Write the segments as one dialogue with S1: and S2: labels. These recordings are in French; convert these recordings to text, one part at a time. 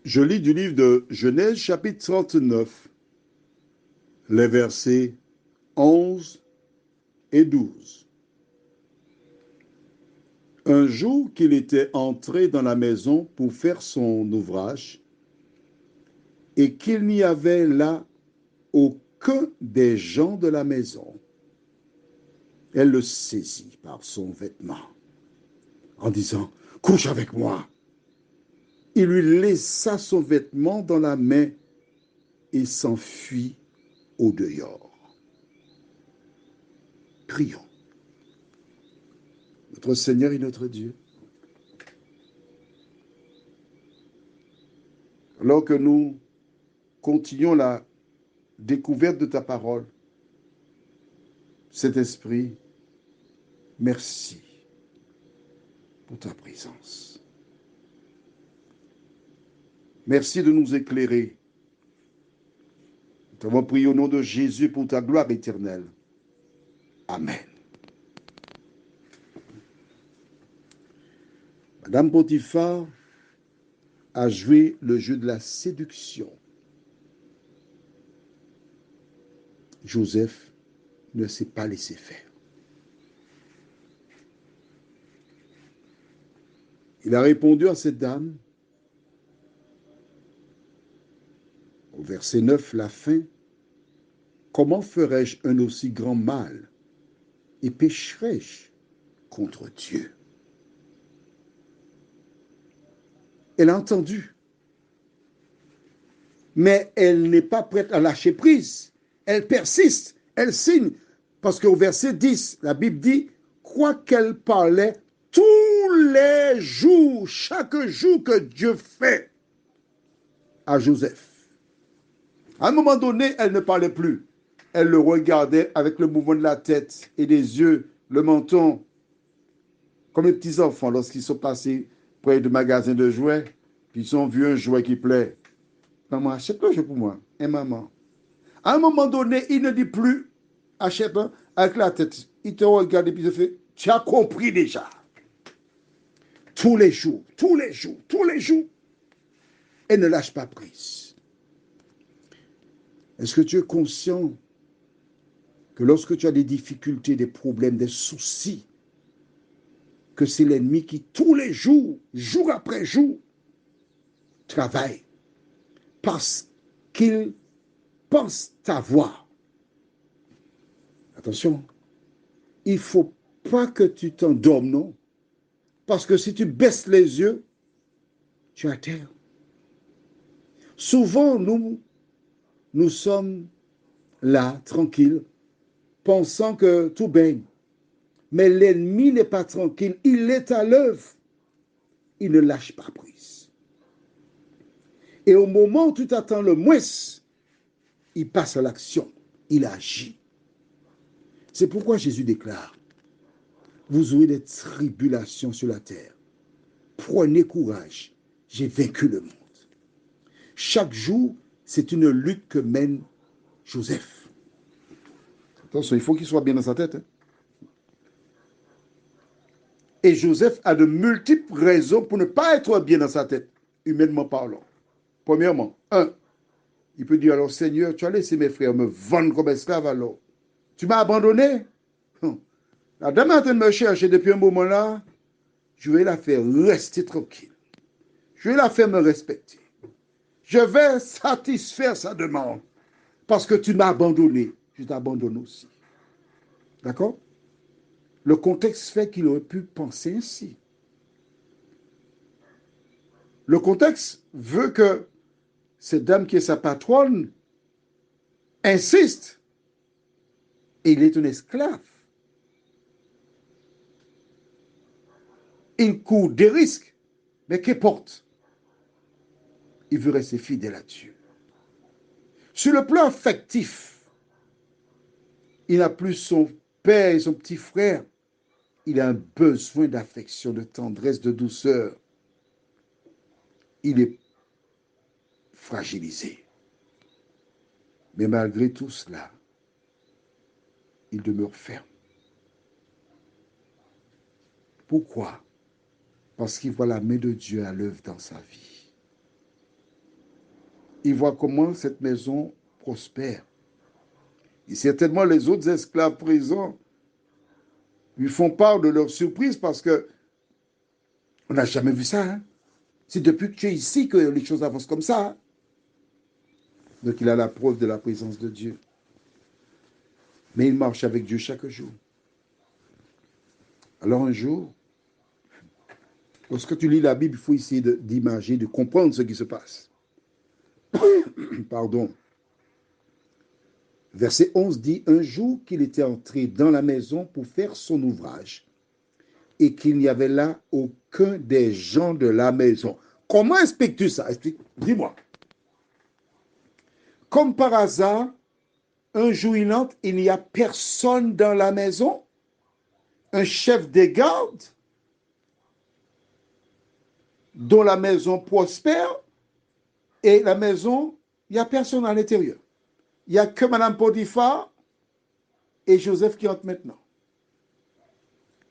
S1: Je lis du livre de Genèse, chapitre 39, les versets 11 et 12. Un jour qu'il était entré dans la maison pour faire son ouvrage, et qu'il n'y avait là aucun des gens de la maison, elle le saisit par son vêtement en disant « Couche avec moi ». Il lui laissa son vêtement dans la main et s'enfuit au dehors. Prions. Notre Seigneur et notre Dieu, alors que nous continuons la découverte de ta parole, Saint-Esprit, merci pour ta présence. Merci de nous éclairer. Nous t'avons prié au nom de Jésus pour ta gloire éternelle. Amen. Madame Potiphar a joué le jeu de la séduction. Joseph ne s'est pas laissé faire. Il a répondu à cette dame, au verset 9, la fin, « Comment ferais-je un aussi grand mal et pécherais-je contre Dieu ?» Elle a entendu, mais elle n'est pas prête à lâcher prise. Elle persiste, elle signe, parce qu'au verset 10, la Bible dit, « Quoiqu'elle parlait tous les jours, chaque jour que Dieu fait à Joseph. » À un moment donné, elle ne parlait plus. Elle le regardait avec le mouvement de la tête et des yeux, le menton, comme les petits enfants lorsqu'ils sont passés près du magasin de jouets, puis ils ont vu un jouet qui plaît. Maman, achète un jeu pour moi. Et maman. À un moment donné, il ne dit plus, achète un avec la tête. Il te regarde et puis il te fait, tu as compris déjà. Tous les jours, tous les jours, tous les jours. Et ne lâche pas prise. Est-ce que tu es conscient que lorsque tu as des difficultés, des problèmes, des soucis, que c'est l'ennemi qui, tous les jours, jour après jour, travaille parce qu'il pense t'avoir. Attention, il ne faut pas que tu t'endormes, non? Parce que si tu baisses les yeux, tu es à terre. Souvent, nous sommes là, tranquilles, pensant que tout baigne. Mais l'ennemi n'est pas tranquille, il est à l'œuvre. Il ne lâche pas prise. Et au moment où tu t'attends le moins, il passe à l'action, il agit. C'est pourquoi Jésus déclare, vous aurez des tribulations sur la terre. Prenez courage, j'ai vaincu le monde. Chaque jour, c'est une lutte que mène Joseph. Attention, il faut qu'il soit bien dans sa tête. Hein. Et Joseph a de multiples raisons pour ne pas être bien dans sa tête, humainement parlant. Premièrement, il peut dire alors, Seigneur, tu as laissé mes frères me vendre comme esclave alors. Tu m'as abandonné. La dame est en train de me chercher depuis un moment là. Je vais la faire rester tranquille. Je vais la faire me respecter. Je vais satisfaire sa demande. Parce que tu m'as abandonné. Je t'abandonne aussi. D'accord? Le contexte fait qu'il aurait pu penser ainsi. Le contexte veut que cette dame qui est sa patronne insiste. Et il est un esclave. Il court des risques. Mais qu'importe. Il veut rester fidèle à Dieu. Sur le plan affectif, il n'a plus son père et son petit frère. Il a un besoin d'affection, de tendresse, de douceur. Il est fragilisé. Mais malgré tout cela, il demeure ferme. Pourquoi? Parce qu'il voit la main de Dieu à l'œuvre dans sa vie. il voit comment cette maison prospère. Et certainement, les autres esclaves présents lui font part de leur surprise parce que on n'a jamais vu ça. Hein? C'est depuis que tu es ici que les choses avancent comme ça. Hein? Donc, il a la preuve de la présence de Dieu. Mais il marche avec Dieu chaque jour. Alors, un jour, lorsque tu lis la Bible, il faut essayer d'imaginer, de comprendre ce qui se passe. Pardon. Verset 11 dit, un jour qu'il était entré dans la maison pour faire son ouvrage et qu'il n'y avait là aucun des gens de la maison. Comment expliques-tu ça? Explique, dis-moi. Comme par hasard, un jour il entre, il n'y a personne dans la maison, un chef des gardes dont la maison prospère et la maison, il n'y a personne à l'intérieur. Il n'y a que Mme Potiphar et Joseph qui entrent maintenant.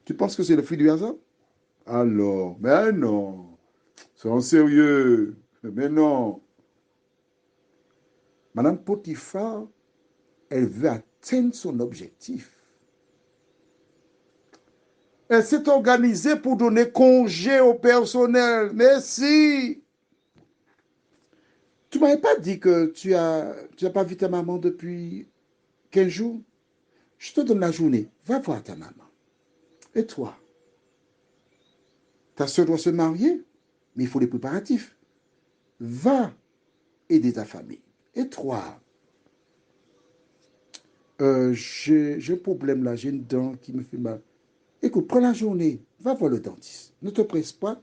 S1: Tu penses que c'est le fruit du hasard? Alors, mais non, c'est en sérieux, mais non. Mme Potiphar, elle veut atteindre son objectif. Elle s'est organisée pour donner congé au personnel. Mais si, tu ne m'avais pas dit que tu n'as pas vu ta maman depuis 15 jours? Je te donne la journée. Va voir ta maman. Et toi? Ta soeur doit se marier, mais il faut les préparatifs. Va aider ta famille. Et toi? J'ai un problème là, j'ai une dent qui me fait mal. Écoute, prends la journée, va voir le dentiste. Ne te presse pas,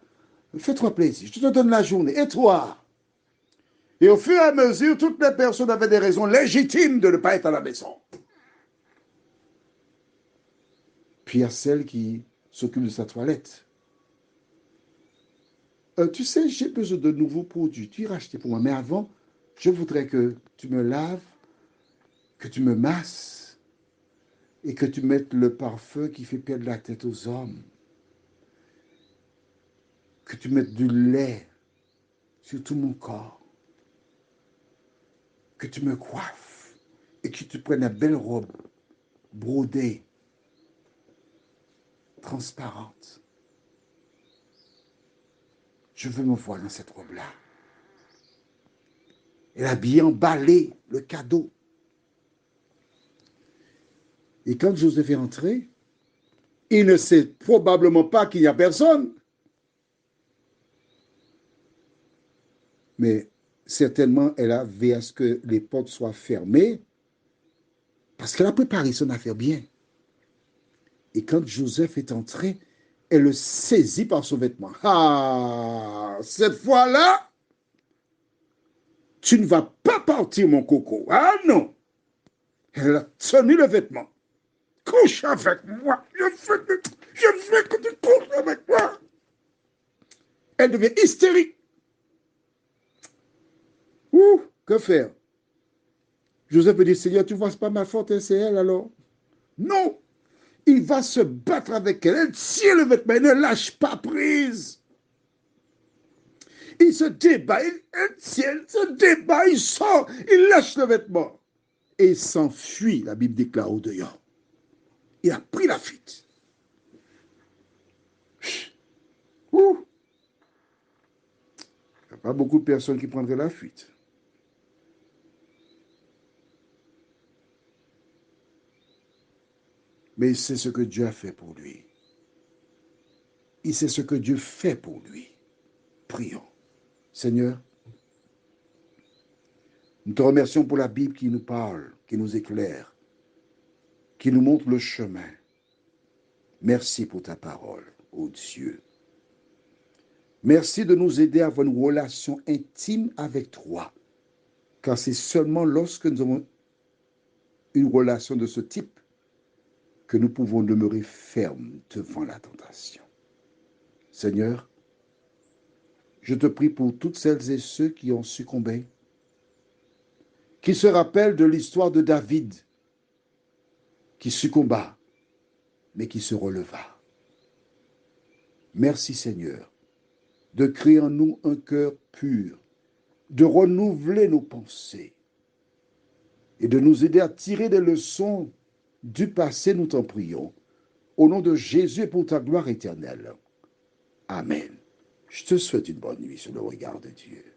S1: fais-toi plaisir. Je te donne la journée. Et toi? Et au fur et à mesure, toutes les personnes avaient des raisons légitimes de ne pas être à la maison. Puis il y a celle qui s'occupe de sa toilette. Tu sais, j'ai besoin de nouveaux produits. Tu iras acheter pour moi. Mais avant, je voudrais que tu me laves, que tu me masses et que tu mettes le parfum qui fait perdre la tête aux hommes. Que tu mettes du lait sur tout mon corps. Que tu me coiffes et que tu prennes la belle robe brodée, transparente. Je veux me voir dans cette robe-là. Elle a bien emballé le cadeau. Et quand Joseph est entré, il ne sait probablement pas qu'il n'y a personne. Mais certainement, elle a veillé à ce que les portes soient fermées parce qu'elle a préparé son affaire bien. Et quand Joseph est entré, elle le saisit par son vêtement. Ah, cette fois-là, tu ne vas pas partir, mon coco. Ah non. Elle a tenu le vêtement. Couche avec moi. Je veux que tu couches avec moi. Elle devient hystérique. Ouh, que faire? Joseph dit, Seigneur, tu vois, c'est pas ma faute, c'est elle alors. Non, il va se battre avec elle. Elle tient le vêtement, elle ne lâche pas prise. Il se débat, elle tient, il se débat, il sort, il lâche le vêtement. Et il s'enfuit, la Bible déclare au dehors. Il a pris la fuite. Ouh. Il n'y a pas beaucoup de personnes qui prendraient la fuite. Mais c'est ce que Dieu a fait pour lui. Il sait ce que Dieu fait pour lui. Prions. Seigneur, nous te remercions pour la Bible qui nous parle, qui nous éclaire, qui nous montre le chemin. Merci pour ta parole, ô Dieu. Merci de nous aider à avoir une relation intime avec toi, car c'est seulement lorsque nous avons une relation de ce type que nous pouvons demeurer fermes devant la tentation. Seigneur, je te prie pour toutes celles et ceux qui ont succombé, qui se rappellent de l'histoire de David, qui succomba, mais qui se releva. Merci Seigneur, de créer en nous un cœur pur, de renouveler nos pensées et de nous aider à tirer des leçons du passé, nous t'en prions. Au nom de Jésus et pour ta gloire éternelle. Amen. Je te souhaite une bonne nuit sur le regard de Dieu.